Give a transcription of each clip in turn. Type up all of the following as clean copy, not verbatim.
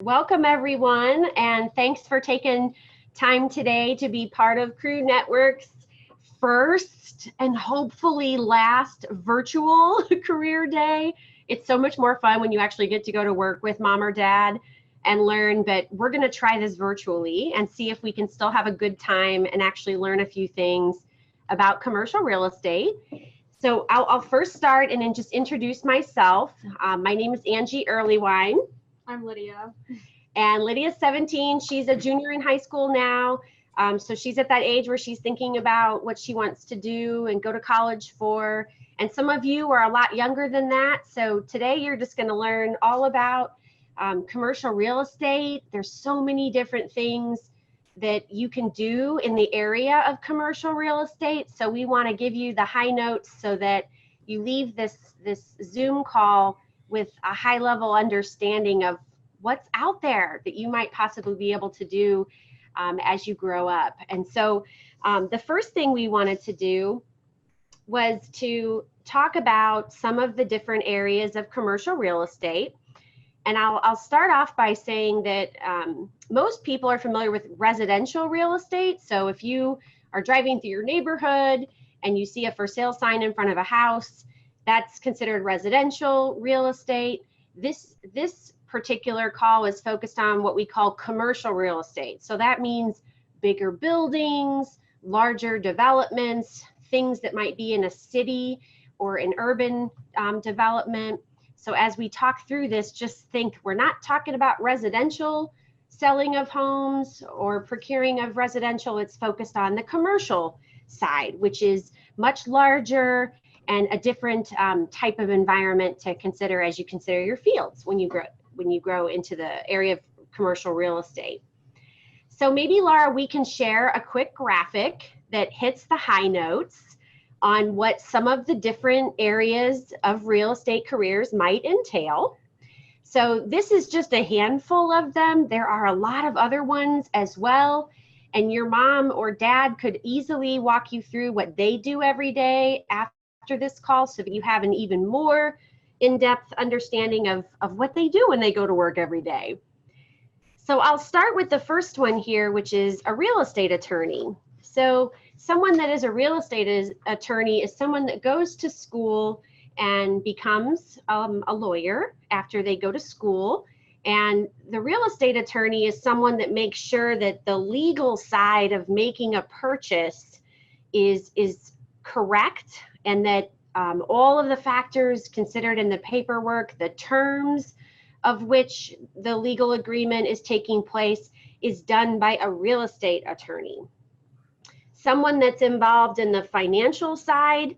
Welcome everyone, and thanks for taking time today to be part of Crew Network's first and hopefully last virtual career day. It's so much more fun when you actually get to go to work with mom or dad and learn, but we're going to try this virtually and see if we can still have a good time and actually learn a few things about commercial real estate. So I'll first start and then just introduce myself. My name is Angie Earlywine. I'm Lydia. And Lydia's 17. She's a junior in high school now. So she's at that age where she's thinking about what she wants to do and go to college for. And some of you are a lot younger than that. So today you're just going to learn all about commercial real estate. There's so many different things that you can do in the area of commercial real estate. So we want to give you the high notes so that you leave this Zoom call with a high level understanding of what's out there that you might possibly be able to do as you grow up. And so the first thing we wanted to do was to talk about some of the different areas of commercial real estate. And I'll start off by saying that most people are familiar with residential real estate. So if you are driving through your neighborhood and you see a for sale sign in front of a house, that's considered residential real estate. This particular call is focused on what we call commercial real estate. So that means bigger buildings, larger developments, things that might be in a city or an urban development. So as we talk through this, just think we're not talking about residential selling of homes or procuring of residential. It's focused on the commercial side, which is much larger and a different type of environment to consider as you consider your fields when you grow into the area of commercial real estate. So maybe, Laura, we can share a quick graphic that hits the high notes on what some of the different areas of real estate careers might entail. So this is just a handful of them. There are a lot of other ones as well. And your mom or dad could easily walk you through what they do every day after this call, so that you have an even more in-depth understanding of what they do when they go to work every day. So I'll start with the first one here, which is a real estate attorney. So someone that is a real estate attorney is someone that goes to school and becomes a lawyer after they go to school. And the real estate attorney is someone that makes sure that the legal side of making a purchase is correct, and that all of the factors considered in the paperwork, the terms of which the legal agreement is taking place, is done by a real estate attorney. Someone that's involved in the financial side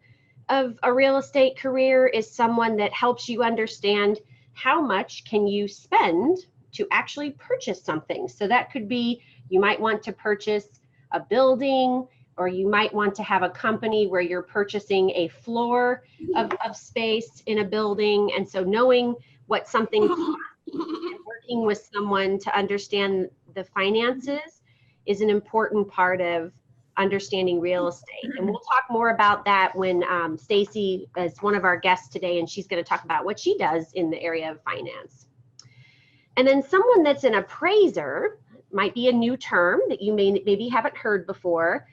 of a real estate career is someone that helps you understand how much can you spend to actually purchase something. So that could be, you might want to purchase a building, or you might want to have a company where you're purchasing a floor of space in a building. And so knowing what something costs and working with someone to understand the finances is an important part of understanding real estate. And we'll talk more about that when Stacey is one of our guests today, and she's going to talk about what she does in the area of finance. And then someone that's an appraiser might be a new term that you maybe haven't heard before.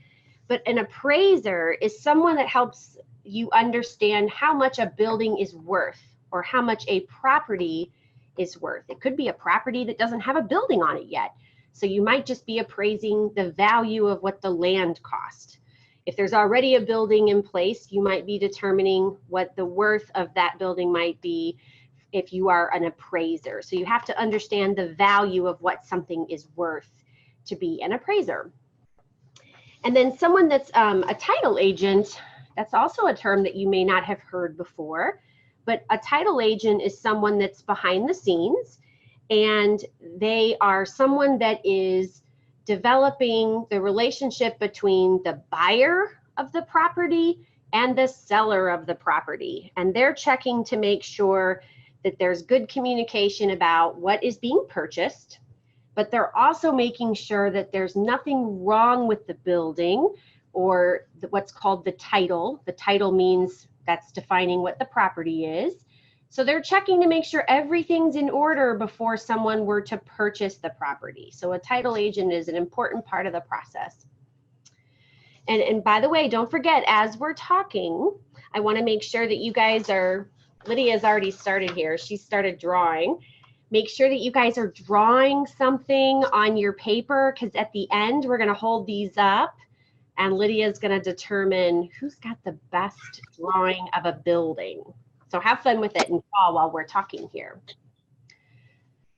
But an appraiser is someone that helps you understand how much a building is worth, or how much a property is worth. It could be a property that doesn't have a building on it yet. So you might just be appraising the value of what the land cost. If there's already a building in place, you might be determining what the worth of that building might be if you are an appraiser. So you have to understand the value of what something is worth to be an appraiser. And then someone that's a title agent, that's also a term that you may not have heard before, but a title agent is someone that's behind the scenes, and they are someone that is developing the relationship between the buyer of the property and the seller of the property. And they're checking to make sure that there's good communication about what is being purchased, but they're also making sure that there's nothing wrong with the building or what's called the title. The title means that's defining what the property is. So they're checking to make sure everything's in order before someone were to purchase the property. So a title agent is an important part of the process. And by the way, don't forget, as we're talking, I want to make sure that you guys are, Lydia's already started here. She started drawing. Make sure that you guys are drawing something on your paper, because at the end, we're going to hold these up and Lydia's going to determine who's got the best drawing of a building. So have fun with it and draw while we're talking here.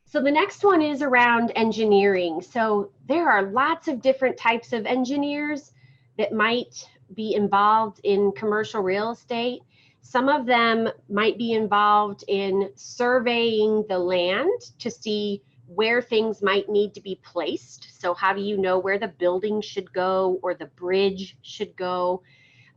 So the next one is around engineering. So there are lots of different types of engineers that might be involved in commercial real estate. Some of them might be involved in surveying the land to see where things might need to be placed. So how do you know where the building should go or the bridge should go?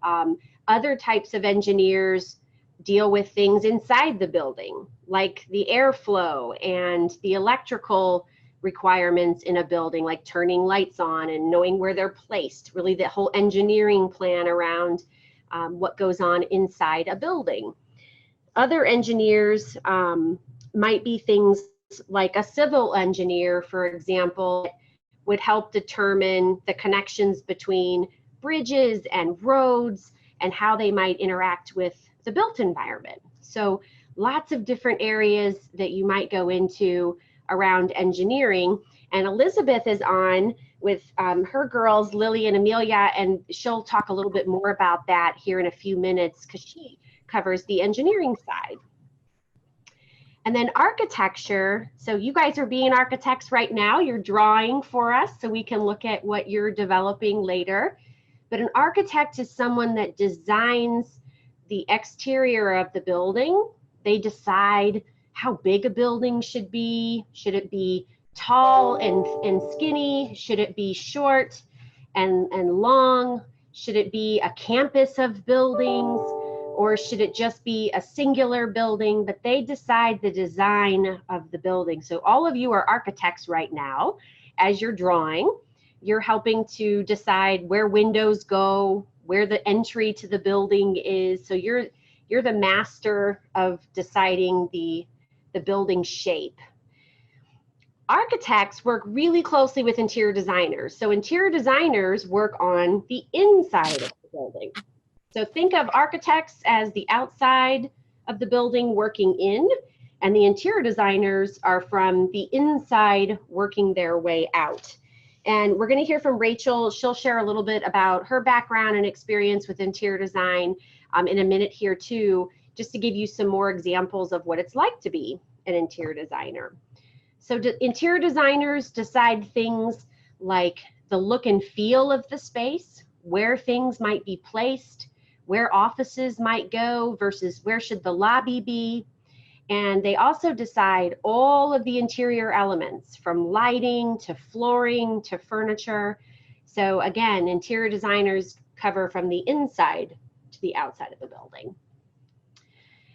Other types of engineers deal with things inside the building, like the airflow and the electrical requirements in a building, like turning lights on and knowing where they're placed, really the whole engineering plan around what goes on inside a building. Other engineers might be things like a civil engineer, for example, would help determine the connections between bridges and roads and how they might interact with the built environment. So lots of different areas that you might go into around engineering. And Elizabeth is on with her girls, Lily and Amelia, and she'll talk a little bit more about that here in a few minutes because she covers the engineering side. And then architecture. So you guys are being architects right now. You're drawing for us so we can look at what you're developing later. But an architect is someone that designs the exterior of the building. They decide how big a building should be. Should it be tall and skinny? Should it be short and long? Should it be a campus of buildings? Or should it just be a singular building? But they decide the design of the building. So all of you are architects right now. As you're drawing, you're helping to decide where windows go, where the entry to the building is. So you're the master of deciding the building shape. Architects work really closely with interior designers. So interior designers work on the inside of the building. So think of architects as the outside of the building working in, and the interior designers are from the inside working their way out. And we're going to hear from Rachel. She'll share a little bit about her background and experience with interior design in a minute here too, just to give you some more examples of what it's like to be an interior designer. So interior designers decide things like the look and feel of the space, where things might be placed, where offices might go versus where should the lobby be. And they also decide all of the interior elements from lighting to flooring to furniture. So again, interior designers cover from the inside to the outside of the building.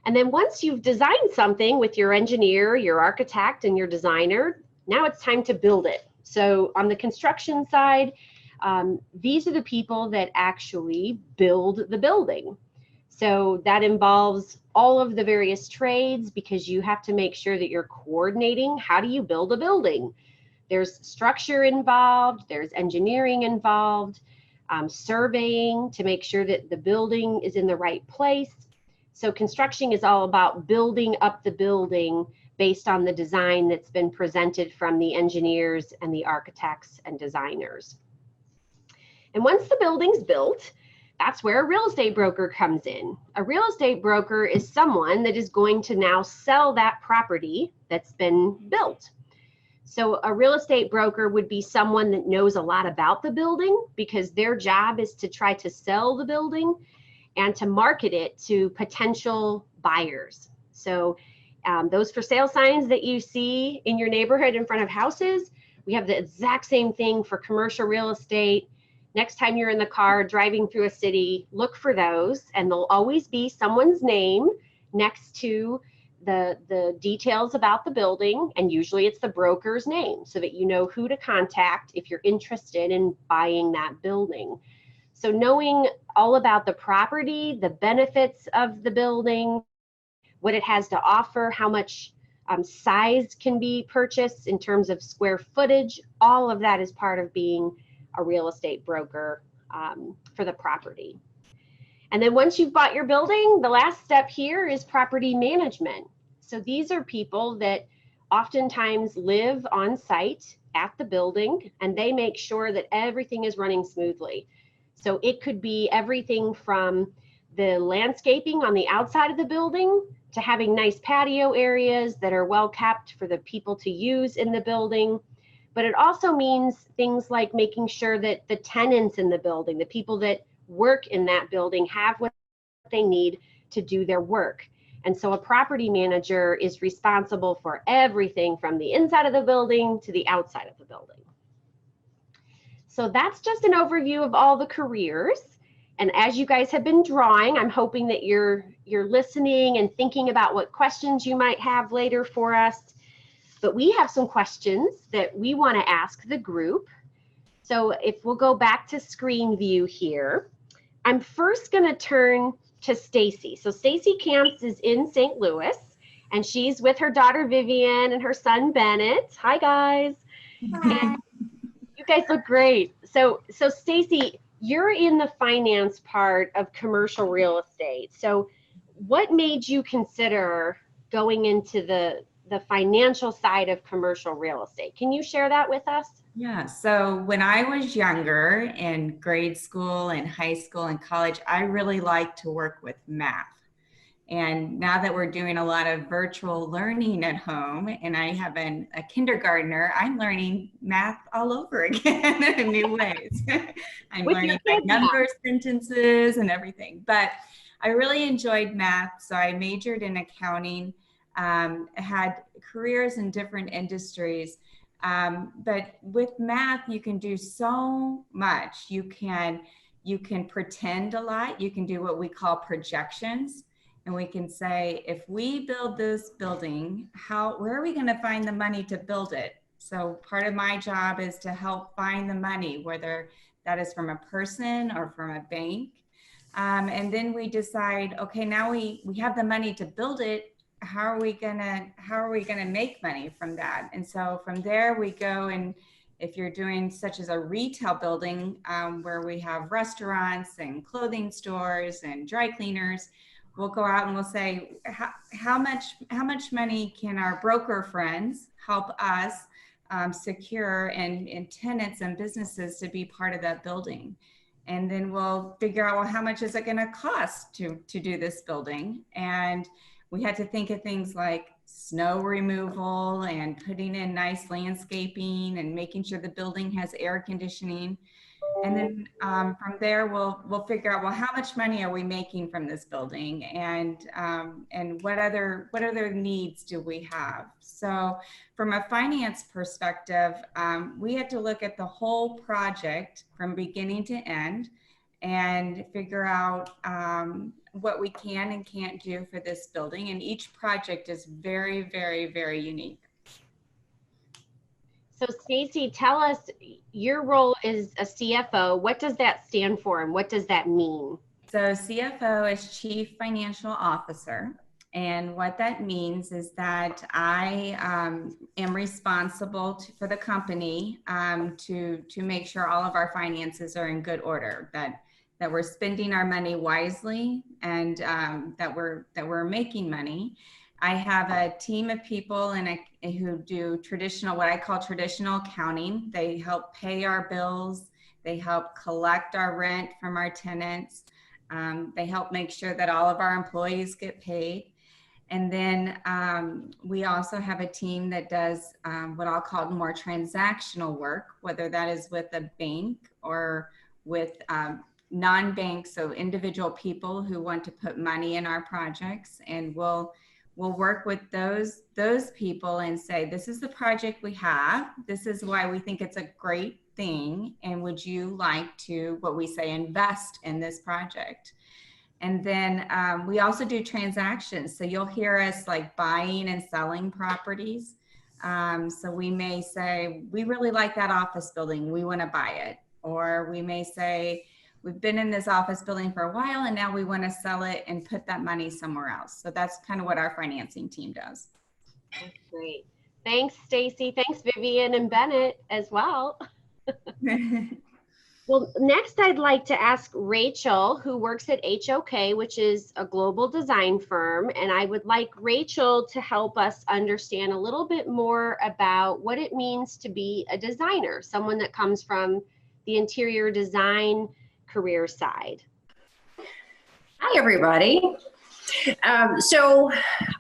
And then once you've designed something with your engineer, your architect, and your designer, now it's time to build it. So on the construction side, these are the people that actually build the building. So that involves all of the various trades because you have to make sure that you're coordinating. How do you build a building? There's structure involved, there's engineering involved, surveying to make sure that the building is in the right place. So construction is all about building up the building based on the design that's been presented from the engineers and the architects and designers. And once the building's built, that's where a real estate broker comes in. A real estate broker is someone that is going to now sell that property that's been built. So a real estate broker would be someone that knows a lot about the building because their job is to try to sell the building and to market it to potential buyers. So those for sale signs that you see in your neighborhood in front of houses, we have the exact same thing for commercial real estate. Next time you're in the car driving through a city, look for those, and there'll always be someone's name next to the details about the building, and usually it's the broker's name so that you know who to contact if you're interested in buying that building. So knowing all about the property, the benefits of the building, what it has to offer, how much size can be purchased in terms of square footage. All of that is part of being a real estate broker for the property. And then once you've bought your building, the last step here is property management. So these are people that oftentimes live on site at the building, and they make sure that everything is running smoothly. So it could be everything from the landscaping on the outside of the building to having nice patio areas that are well kept for the people to use in the building. But it also means things like making sure that the tenants in the building, the people that work in that building, have what they need to do their work. And so a property manager is responsible for everything from the inside of the building to the outside of the building. So that's just an overview of all the careers. And as you guys have been drawing, I'm hoping that you're listening and thinking about what questions you might have later for us. But we have some questions that we want to ask the group. So if we'll go back to screen view here, I'm first going to turn to Stacey. So Stacey Cants is in St. Louis, and she's with her daughter Vivian and her son Bennett. Hi guys. Hi. And you guys look great. So Stacey, you're in the finance part of commercial real estate. So what made you consider going into the financial side of commercial real estate? Can you share that with us? Yeah, so when I was younger in grade school and high school and college, I really liked to work with math. And now that we're doing a lot of virtual learning at home and I have a kindergartner, I'm learning math all over again in new ways. I'm learning like numbers, sentences, and everything. But I really enjoyed math, so I majored in accounting, had careers in different industries. But with math, you can do so much. You can pretend a lot. You can do what we call projections. And we can say, if we build this building, where are we going to find the money to build it? So part of my job is to help find the money, whether that is from a person or from a bank. And then we decide, okay, now we have the money to build it. How are we gonna make money from that? And so from there we go, and if you're doing such as a retail building where we have restaurants and clothing stores and dry cleaners, we'll go out and we'll say, how much money can our broker friends help us secure and tenants and businesses to be part of that building? And then we'll figure out, well, how much is it going to cost to do this building? And we had to think of things like snow removal and putting in nice landscaping and making sure the building has air conditioning. And then from there, we'll figure out, well, how much money are we making from this building, and what other needs do we have? So from a finance perspective, we had to look at the whole project from beginning to end and figure out what we can and can't do for this building. And each project is very, very, very unique. So Stacey, tell us, your role is a CFO. What does that stand for and what does that mean? So CFO is Chief Financial Officer. And what that means is that I am responsible for the company to make sure all of our finances are in good order, that we're spending our money wisely, and that we're making money. I have a team of people who do what I call traditional accounting. They help pay our bills. They help collect our rent from our tenants. They help make sure that all of our employees get paid. And then we also have a team that does what I'll call more transactional work, whether that is with a bank or with non-bank, so individual people who want to put money in our projects. And we'll work with those people and say, this is the project we have. This is why we think it's a great thing. And would you like to, what we say, invest in this project? And then we also do transactions. So you'll hear us like buying and selling properties. So we may say, we really like that office building, we want to buy it. Or we may say, we've been in this office building for a while, and now we want to sell it and put that money somewhere else. So that's kind of what our financing team does. That's great. Thanks, Stacey. Thanks, Vivian and Bennett as well. Well, next I'd like to ask Rachel, who works at HOK, which is a global design firm, and I would like Rachel to help us understand a little bit more about what it means to be a designer, someone that comes from the interior design career side. Hi, everybody. So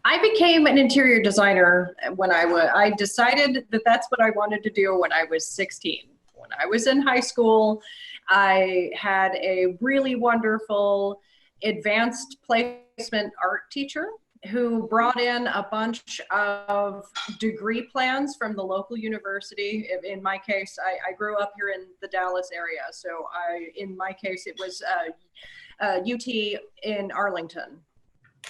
I became an interior designer when I decided that that's what I wanted to do when I was 16. When I was in high school, I had a really wonderful advanced placement art teacher who brought in a bunch of degree plans from the local university. In my case, I grew up here in the Dallas area. So in my case, it was UT in Arlington.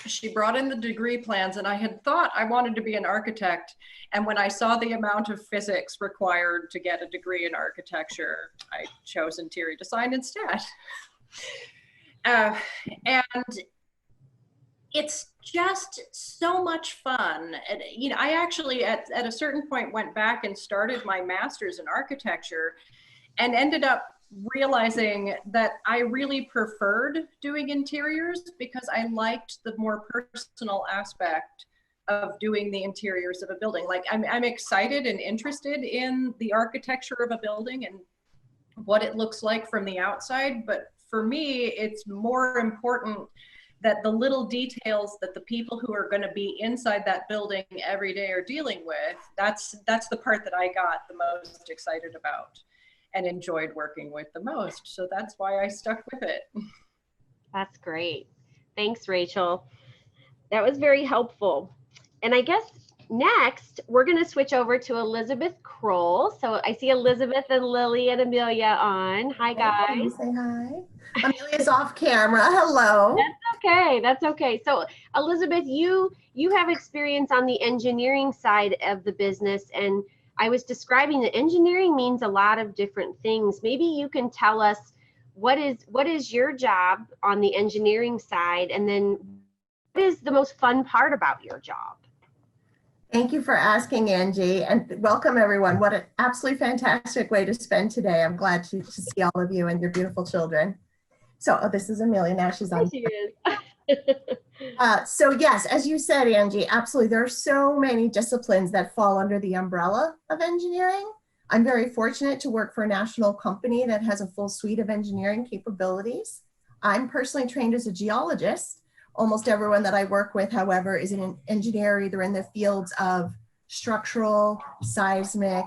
She brought in the degree plans, and I had thought I wanted to be an architect. And when I saw the amount of physics required to get a degree in architecture, I chose interior design instead. And it's just so much fun. And, you know, I actually at a certain point went back and started my master's in architecture and ended up realizing that I really preferred doing interiors because I liked the more personal aspect of doing the interiors of a building. Like I'm excited and interested in the architecture of a building and what it looks like from the outside. But for me, it's more important that the little details that the people who are going to be inside that building every day are dealing with, that's the part that I got the most excited about and enjoyed working with the most. So that's why I stuck with it. That's great. Thanks, Rachel. That was very helpful. And I guess next, we're going to switch over to Elizabeth Crowell. So I see Elizabeth and Lily and Amelia on. Hi, guys. Say hi. Amelia's off camera. Hello. That's okay. That's okay. So Elizabeth, you have experience on the engineering side of the business, and I was describing that engineering means a lot of different things. Maybe you can tell us what is your job on the engineering side, and then what is the most fun part about your job? Thank you for asking, Angie, and welcome everyone. What an absolutely fantastic way to spend today. I'm glad to see all of you and your beautiful children. So this is Amelia now. She's on. There she is. So yes, as you said, Angie, absolutely. There are so many disciplines that fall under the umbrella of engineering. I'm very fortunate to work for a national company that has a full suite of engineering capabilities. I'm personally trained as a geologist. Almost everyone that I work with, however, is an engineer either in the fields of structural, seismic,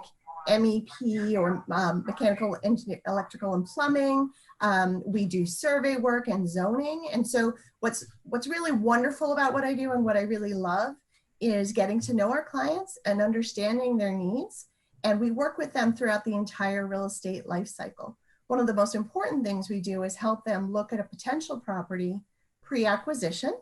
MEP, or mechanical, electrical, and plumbing. We do survey work and zoning. And so what's really wonderful about what I do and what I really love is getting to know our clients and understanding their needs. And we work with them throughout the entire real estate life cycle. One of the most important things we do is help them look at a potential property pre-acquisition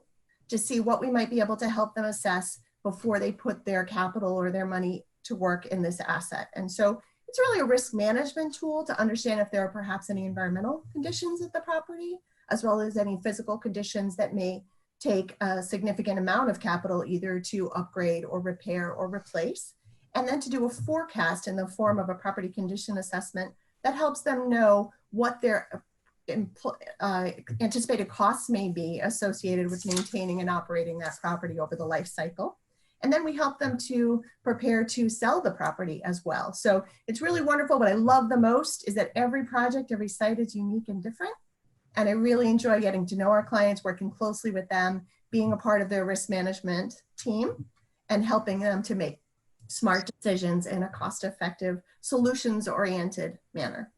to see what we might be able to help them assess before they put their capital or their money to work in this asset. And so it's really a risk management tool to understand if there are perhaps any environmental conditions at the property, as well as any physical conditions that may take a significant amount of capital either to upgrade or repair or replace, and then to do a forecast in the form of a property condition assessment that helps them know what their anticipated costs may be associated with maintaining and operating that property over the life cycle. And then we help them to prepare to sell the property as well. So it's really wonderful. What I love the most is that every project, every site is unique and different. And I really enjoy getting to know our clients, working closely with them, being a part of their risk management team, and helping them to make smart decisions in a cost-effective, solutions-oriented manner.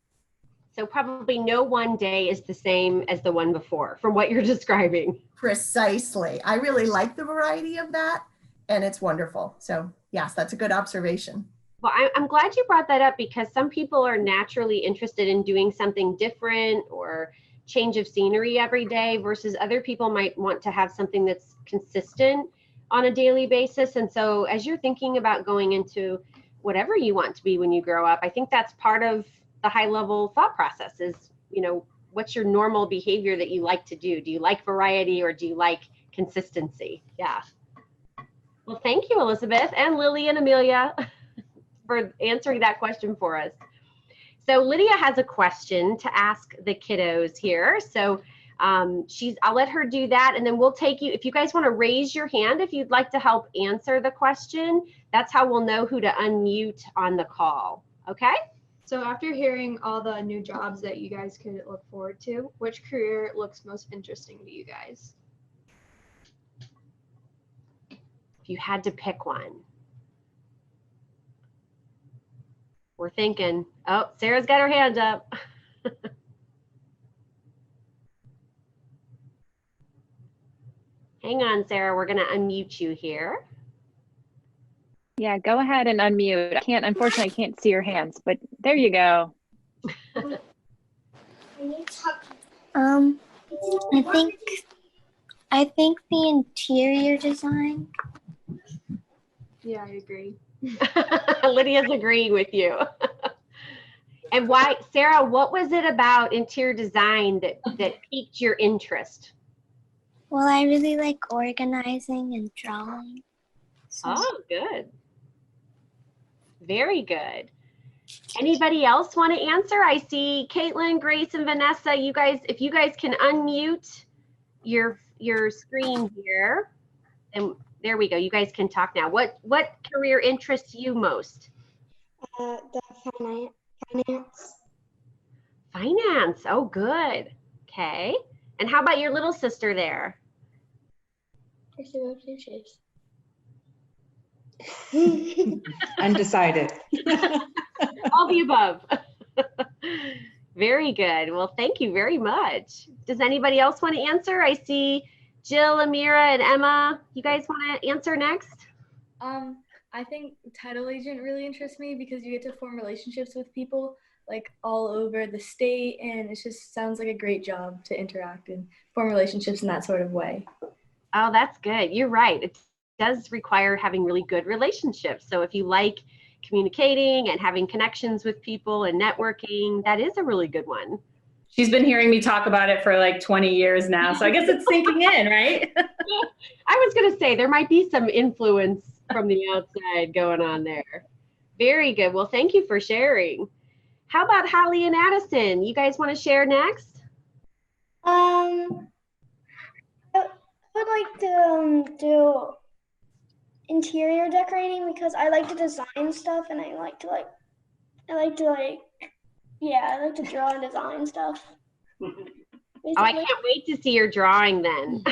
So probably no one day is the same as the one before, from what you're describing. Precisely. I really like the variety of that, and it's wonderful. So yes, that's a good observation. Well, I'm glad you brought that up, because some people are naturally interested in doing something different or change of scenery every day, versus other people might want to have something that's consistent on a daily basis. And so as you're thinking about going into whatever you want to be when you grow up, I think that's part of the high level thought process is, you know, what's your normal behavior that you like to do? Do you like variety or do you like consistency? Yeah. Well, thank you, Elizabeth and Lily and Amelia for answering that question for us. So Lydia has a question to ask the kiddos here. So I'll let her do that, and then we'll take you, if you guys want to raise your hand if you'd like to help answer the question, that's how we'll know who to unmute on the call. Okay? So after hearing all the new jobs that you guys could look forward to, which career looks most interesting to you guys? If you had to pick one. We're thinking, oh, Sarah's got her hand up. Hang on, Sarah, we're gonna unmute you here. Yeah, go ahead and unmute. Unfortunately, I can't see your hands, but there you go. I think the interior design. Yeah, I agree. Lydia's agreeing with you. And why, Sarah, what was it about interior design that piqued your interest? Well, I really like organizing and drawing. So. Oh, good. Very good. Anybody else want to answer? I see Kaitlin, Grace, and Vanessa. You guys, if you guys can unmute your screen here, and there we go. You guys can talk now. What career interests you most? The finance. Finance. Oh, good. Okay. And how about your little sister there? Undecided. All the above. Very good. Well, thank you very much. Does anybody else want to answer? I see Jill, Amira, and Emma. You guys want to answer next? I think title agent really interests me because you get to form relationships with people like all over the state, and it just sounds like a great job to interact and form relationships in that sort of way. Oh, that's good. You're right. It does require having really good relationships. So if you like communicating and having connections with people and networking, that is a really good one. She's been hearing me talk about it for like 20 years now, so I guess it's sinking in, right? I was going to say there might be some influence from the outside going on there. Very good. Well, thank you for sharing. How about Holly and Addison? You guys want to share next? I would like to do interior decorating because I like to design stuff, and I like to draw and design stuff. Oh, I can't wait to see your drawing then.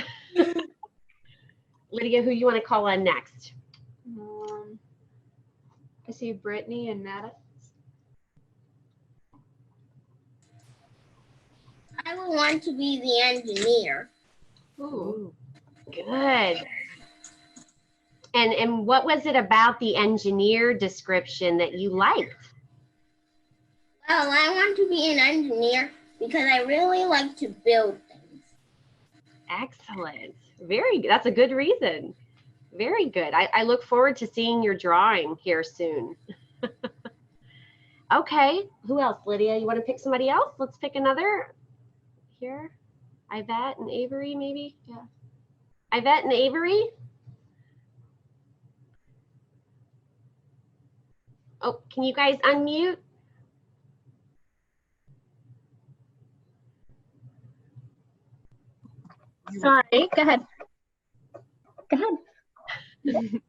Lydia, who you want to call on next? I see Brittany and Netta. I would want to be the engineer. Ooh, good. And what was it about the engineer description that you liked? Well, I want to be an engineer because I really like to build things. Excellent. Very good. That's a good reason. Very good. I look forward to seeing your drawing here soon. Okay. Who else? Lydia, you want to pick somebody else? Let's pick another here. Yvette and Avery, maybe? Yeah. Yvette and Avery? Oh, can you guys unmute? Sorry, go ahead. Go ahead.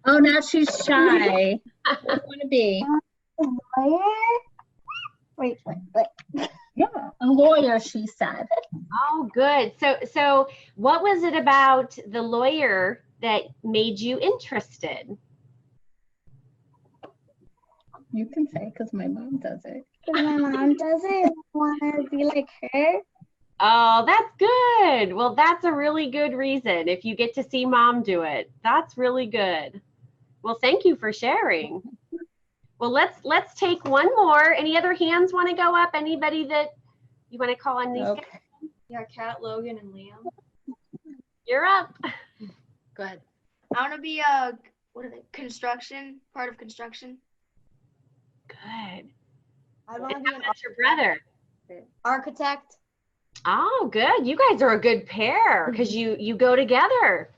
Oh, now she's shy. What do you want to be? A lawyer? Wait. Yeah, a lawyer, she said. Oh, good. So what was it about the lawyer that made you interested? You can say because my mom does it. Because my mom does it, I want to be like her. Oh, that's good. Well, that's a really good reason if you get to see mom do it. That's really good. Well, thank you for sharing. Well, let's take one more. Any other hands want to go up? Anybody that you want to call on these? Okay. Guys? Yeah, Kat, Logan, and Liam. You're up. Go ahead. I want to be construction, part of construction. Good. I want to be How about your brother? Architect. Oh, good. You guys are a good pair because you go together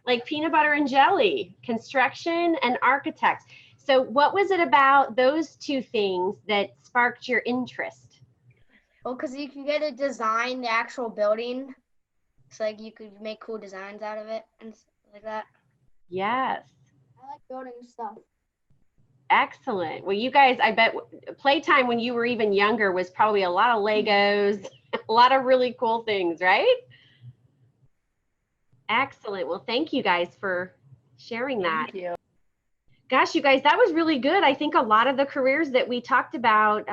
like peanut butter and jelly, construction and architects. So what was it about those two things that sparked your interest? Well, because you can get to design the actual building. So like you could make cool designs out of it and stuff like that. Yes. I like building stuff. Excellent. Well, you guys, I bet playtime when you were even younger was probably a lot of Legos, a lot of really cool things, right? Excellent. Well, thank you guys for sharing that. Thank you. Gosh, you guys, that was really good. I think a lot of the careers that we talked about,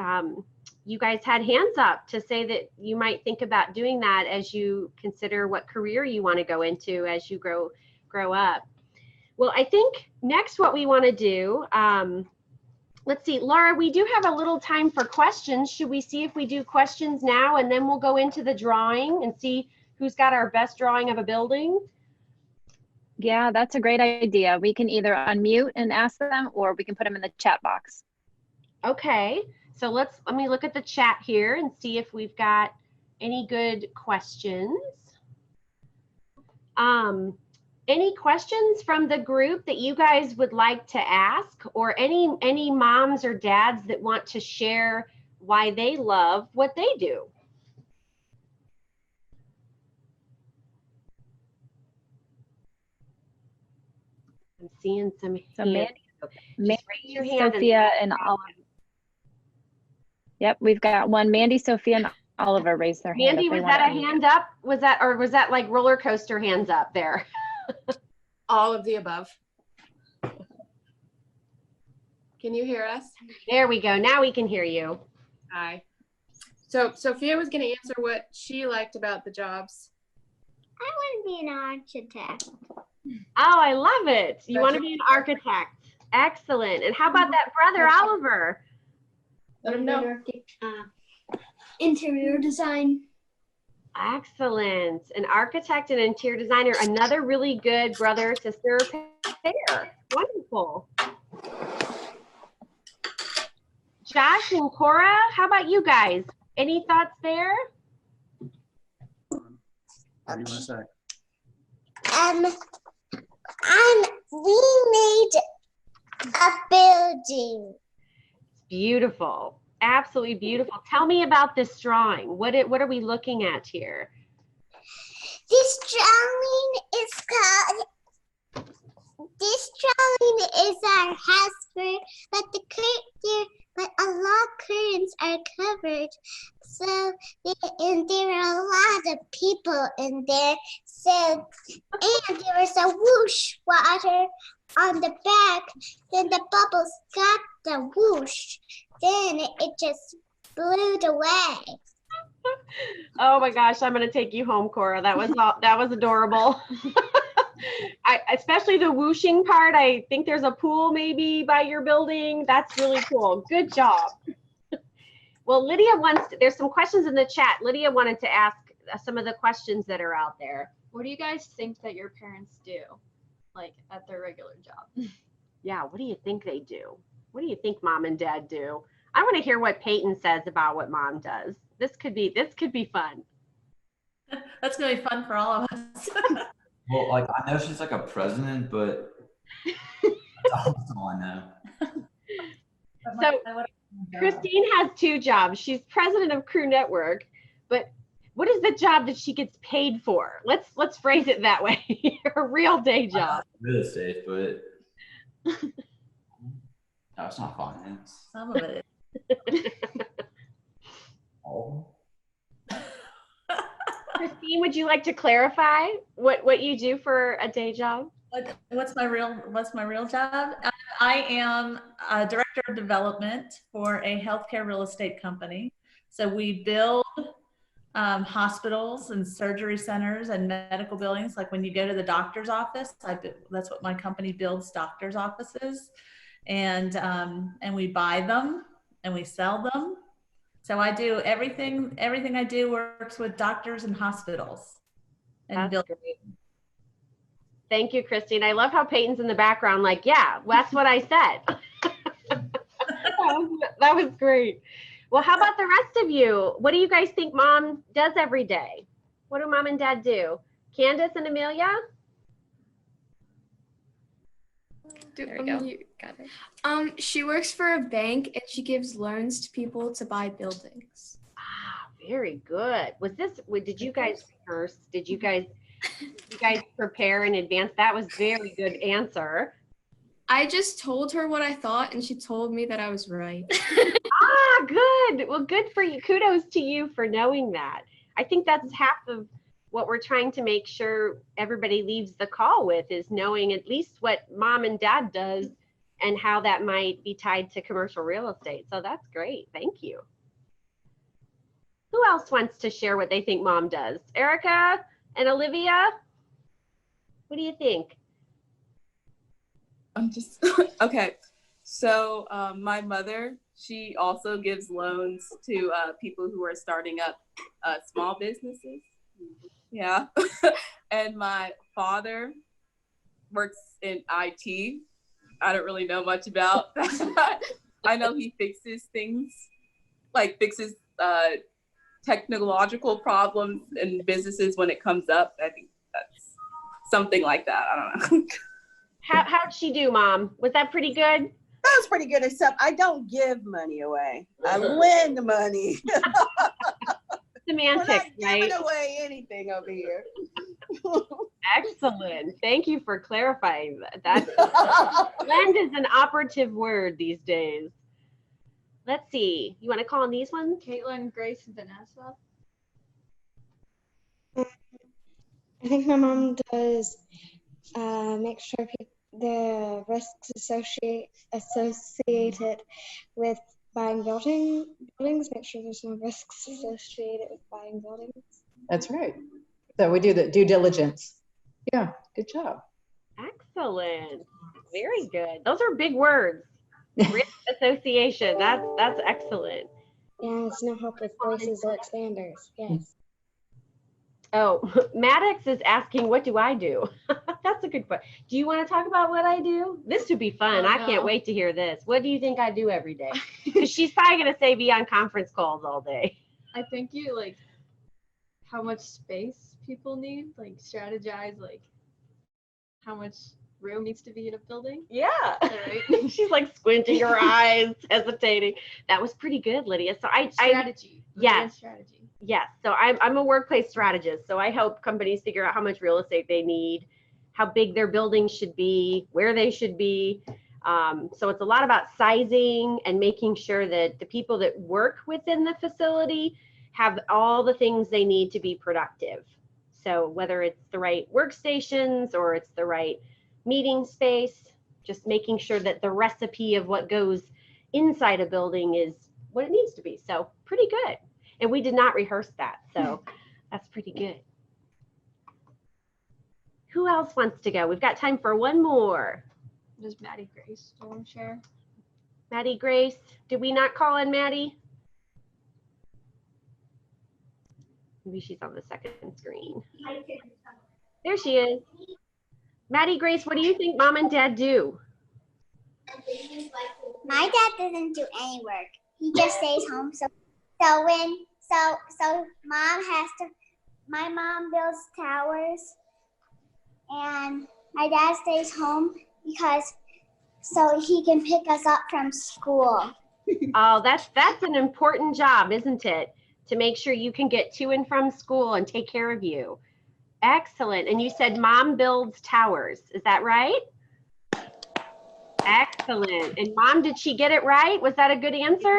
you guys had hands up to say that you might think about doing that as you consider what career you want to go into as you grow up. Well, I think next what we want to do, let's see, Laura, we do have a little time for questions. Should we see if we do questions now and then we'll go into the drawing and see who's got our best drawing of a building? Yeah, that's a great idea. We can either unmute and ask them, or we can put them in the chat box. Okay, so let me look at the chat here and see if we've got any good questions. Any questions from the group that you guys would like to ask, or any moms or dads that want to share why they love what they do? I'm seeing some hands. Mandy, Sophia, and Oliver. Yep, we've got one. Mandy, Sophia, and Oliver raised their hand. Mandy, was that a hand up? Was that like roller coaster hands up there? All of the above. Can you hear us? There we go. Now we can hear you. Hi. So Sophia was going to answer what she liked about the jobs. I want to be an architect. Oh, I love it. You want to be an architect. Excellent. And how about that brother, Oliver? Let him know. Interior design. Excellent. An architect and interior designer. Another really good brother-sister pair. Wonderful. Josh and Cora, how about you guys? Any thoughts there? What do you want to say? We made a building. Beautiful. Absolutely beautiful. Tell me about this drawing. What are we looking at here? This drawing is our house, but a lot of curtains are covered. So, and there are a lot of people in there. So, and there was a whoosh water on the back. Then the bubbles got the whoosh. Then it just blew away. Oh my gosh, I'm gonna take you home, Cora. That was adorable. Especially the whooshing part. I think there's a pool maybe by your building. That's really cool. Good job. Well, Lydia there's some questions in the chat. Lydia wanted to ask some of the questions that are out there. What do you guys think that your parents do, like at their regular job? Yeah, what do you think they do? What do you think mom and dad do? I want to hear what Peyton says about what mom does. This could be fun. That's gonna be fun for all of us. Well, like I know she's like a president, but that's all I know. So Christine has two jobs. She's president of Crew Network, but what is the job that she gets paid for? Let's phrase it that way. Her real day job. Real estate, but no, it's not finance. Some of it. Oh. Christine, would you like to clarify what you do for a day job? What's my real job? I am a director of development for a healthcare real estate company. So we build hospitals and surgery centers and medical buildings. Like when you go to the doctor's office, that's what my company builds, doctor's offices, and we buy them and we sell them. So I do everything I do works with doctors and hospitals. And that's great. Thank you, Christine. I love how Peyton's in the background, like, yeah, that's what I said. That was great. Well, how about the rest of you? What do you guys think mom does every day? What do mom and dad do? Candace and Amelia? There we go. You got it. She works for a bank and she gives loans to people to buy buildings. Ah, very good. Did you guys rehearse? Did you guys prepare in advance? That was very good answer. I just told her what I thought and she told me that I was right. Ah, good. Well, good for you. Kudos to you for knowing that. I think that's half of what we're trying to make sure everybody leaves the call with, is knowing at least what mom and dad does and how that might be tied to commercial real estate. So that's great. Thank you. Who else wants to share what they think mom does? Erica and Olivia? What do you think? I'm just, okay. So my mother, she also gives loans to people who are starting up small businesses. Yeah. And my father works in IT. I don't really know much about that. I know he fixes things, like fixes technological problems in businesses when it comes up. I think that's something like that. I don't know. How'd she do, Mom? Was that pretty good? That was pretty good, except I don't give money away. I lend money. Semantics, We're not giving right? away anything over here. Excellent. Thank you for clarifying that. Lend is an operative word these days. Let's see. You want to call on these ones? Kaitlin, Grace, and Vanessa. I think my mom does make sure the risks associated with buying buildings, make sure there's no risks associated with buying buildings. That's right. So we do the due diligence. Yeah, good job. Excellent. Very good. Those are big words. Risk association. That's excellent. Yeah, it's no help with braces or expanders. Yes. Oh, Maddox is asking, what do I do? That's a good question. Do you want to talk about what I do? This would be fun. I can't wait to hear this. What do you think I do every day? Because she's probably going to say be on conference calls all day. I think you like how much space people need, like strategize, like how much room needs to be in a building. Yeah. Right. She's like squinting her eyes, hesitating. That was pretty good, Lydia. So Strategy. Yes. Strategy. Yes. So I'm a workplace strategist. So I help companies figure out how much real estate they need, how big their buildings should be, where they should be. So it's a lot about sizing and making sure that the people that work within the facility have all the things they need to be productive. So whether it's the right workstations or it's the right meeting space, just making sure that the recipe of what goes inside a building is what it needs to be. So pretty good. And we did not rehearse that, so that's pretty good. Who else wants to go? We've got time for one more. Does Maddie Grace want to share? Maddie Grace, did we not call in Maddie? Maybe she's on the second screen. There she is. Maddie Grace, what do you think Mom and Dad do? My dad doesn't do any work. He just stays home. So my mom builds towers and my dad stays home because so he can pick us up from school. Oh, that's an important job, isn't it? To make sure you can get to and from school and take care of you. Excellent. And you said Mom builds towers. Is that right? Excellent. And Mom, did she get it right? Was that a good answer?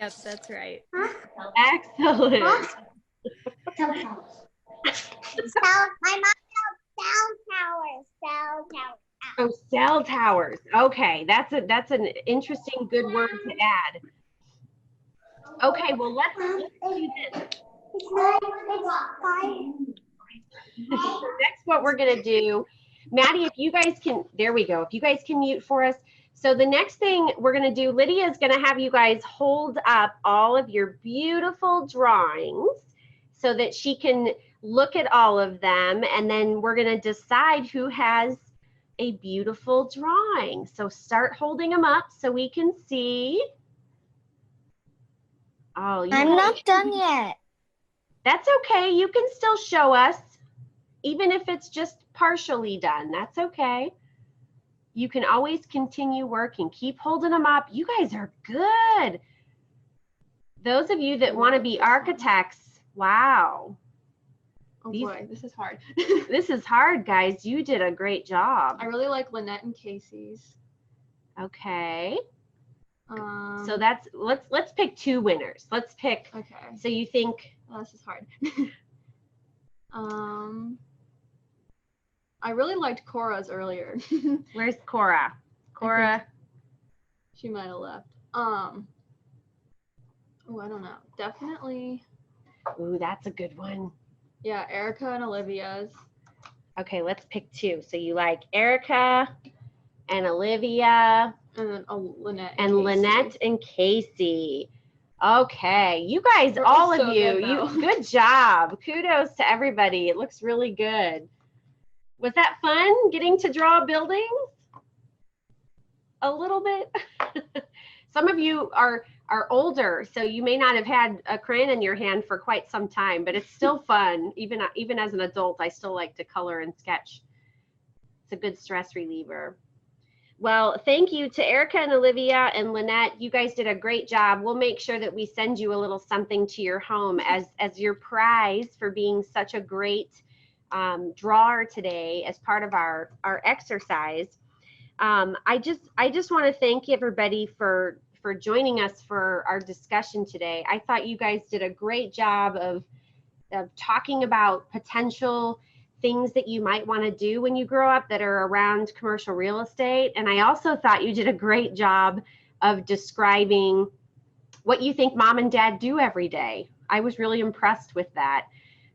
Yep, that's right. Excellent. So my mom builds cell towers. Oh, cell towers. Okay, that's an interesting good word to add. Okay, well let's do this. So next, what we're gonna do, Maddie, if you guys can, there we go. If you guys can mute for us. So the next thing we're gonna do, Lydia is gonna have you guys hold up all of your beautiful drawings so that she can look at all of them, and then we're gonna decide who has a beautiful drawing. So start holding them up so we can see. Oh, I'm not done yet. That's okay. You can still show us, even if it's just partially done. That's okay. You can always continue working. Keep holding them up. You guys are good. Those of you that want to be architects, wow. Oh boy, this is hard. This is hard, guys. You did a great job. I really like Lynette and Casey's. Okay. So that's, let's pick 2 winners. Let's pick. Okay. So you think, oh, this is hard. I really liked Cora's earlier. Where's Cora? Cora. She might have left. Oh, I don't know. Definitely. Ooh, that's a good one. Yeah, Erica and Olivia's. Okay, let's pick 2. So you like Erica and Olivia. And then Lynette. And Lynette and Casey. Okay, you guys, all of you, good job. Kudos to everybody. It looks really good. Was that fun getting to draw buildings? A little bit. Some of you are older, so you may not have had a crayon in your hand for quite some time, but it's still fun. Even as an adult, I still like to color and sketch. It's a good stress reliever. Well, thank you to Erica and Olivia and Lynette. You guys did a great job. We'll make sure that we send you a little something to your home as your prize for being such a great drawer today as part of our exercise. I just want to thank everybody for joining us for our discussion today. I thought you guys did a great job of talking about potential things that you might want to do when you grow up that are around commercial real estate. And I also thought you did a great job of describing what you think mom and dad do every day. I was really impressed with that.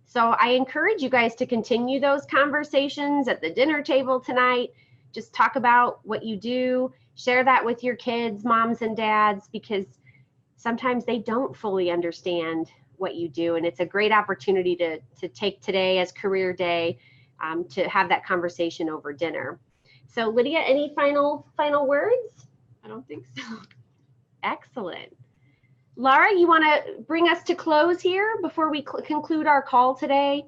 So I encourage you guys to continue those conversations at the dinner table tonight. Just talk about what you do, share that with your kids, moms and dads, because sometimes they don't fully understand what you do. And it's a great opportunity to take today as career day to have that conversation over dinner. So Lydia, any final words? I don't think so. Excellent. Laura, you want to bring us to close here before we conclude our call today?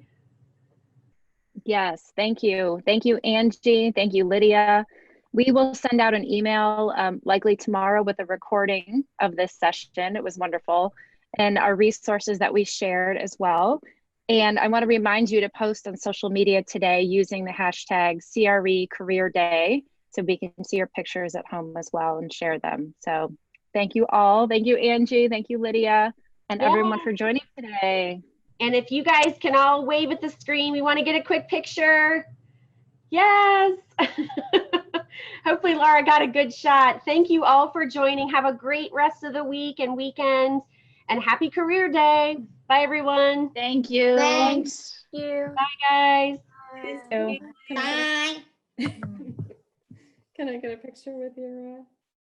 Yes, thank you. Thank you, Angie. Thank you, Lydia. We will send out an email likely tomorrow with a recording of this session. It was wonderful. And our resources that we shared as well. And I want to remind you to post on social media today using the hashtag CRE Career Day so we can see your pictures at home as well and share them. So thank you all. Thank you, Angie. Thank you, Lydia, and everyone for joining today. And if you guys can all wave at the screen, we want to get a quick picture. Yes. Hopefully Laura got a good shot. Thank you all for joining. Have a great rest of the week and weekend. And happy career day. Bye, everyone. Thank you. Thanks. Thank you. Bye, guys. Bye. Bye. Can I get a picture with you, Rhea?